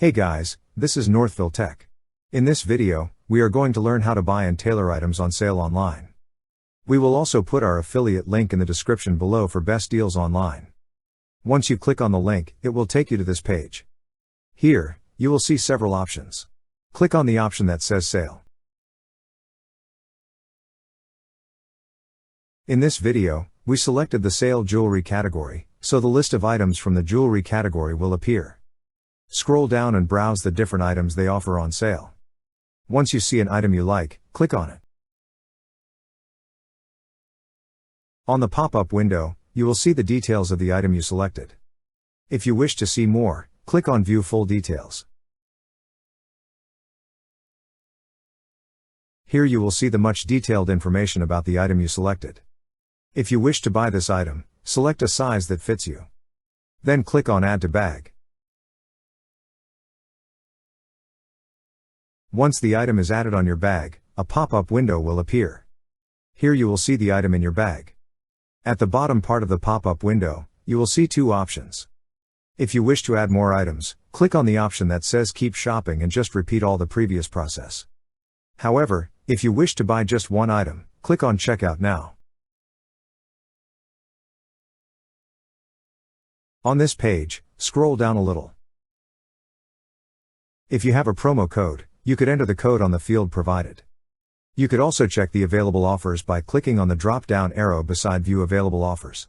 Hey guys, this is Northville Tech. In this video, we are going to learn how to buy and tailor items on sale online. We will also put our affiliate link in the description below for best deals online. Once you click on the link, it will take you to this page. Here, you will see several options. Click on the option that says Sale. In this video, we selected the Sale Jewelry category, so the list of items from the jewelry category will appear. Scroll down and browse the different items they offer on sale. Once you see an item you like, click on it. On the pop-up window, you will see the details of the item you selected. If you wish to see more, click on View Full Details. Here you will see the much detailed information about the item you selected. If you wish to buy this item, select a size that fits you. Then click on Add to Bag. Once the item is added on your bag, a pop-up window will appear. Here you will see the item in your bag. At the bottom part of the pop-up window, you will see two options. If you wish to add more items, click on the option that says Keep Shopping and just repeat all the previous process. However, if you wish to buy just one item, click on Checkout Now. On this page, scroll down a little. If you have a promo code, you could enter the code on the field provided. You could also check the available offers by clicking on the drop-down arrow beside View Available Offers.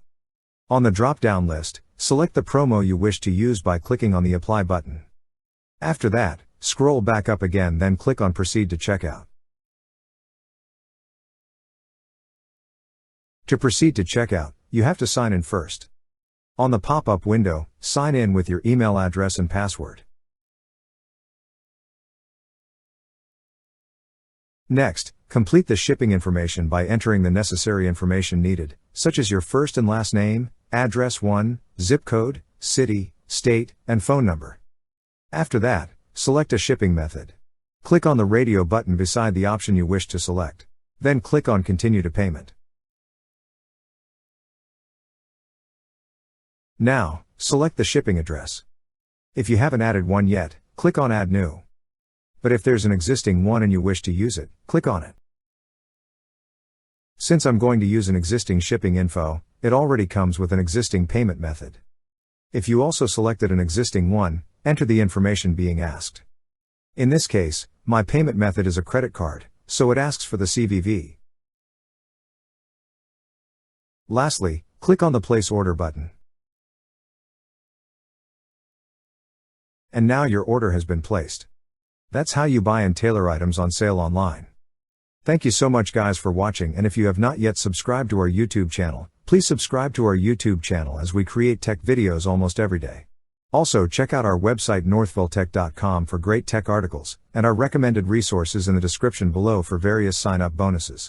On the drop-down list, select the promo you wish to use by clicking on the Apply button. After that, scroll back up again, then click on Proceed to Checkout. To proceed to checkout, you have to sign in first. On the pop-up window, sign in with your email address and password. Next, complete the shipping information by entering the necessary information needed, such as your first and last name, address 1, zip code, city, state, and phone number. After that, select a shipping method. Click on the radio button beside the option you wish to select. Then click on Continue to Payment. Now, select the shipping address. If you haven't added one yet, click on Add New. But if there's an existing one and you wish to use it, click on it. Since I'm going to use an existing shipping info, it already comes with an existing payment method. If you also selected an existing one, enter the information being asked. In this case, my payment method is a credit card, so it asks for the CVV. Lastly, click on the Place Order button. And now your order has been placed. That's how you buy and tailor items on sale online. Thank you so much guys for watching, and if you have not yet subscribed to our YouTube channel, please subscribe to our YouTube channel as we create tech videos almost every day. Also check out our website northvilletech.com for great tech articles, and our recommended resources in the description below for various sign-up bonuses.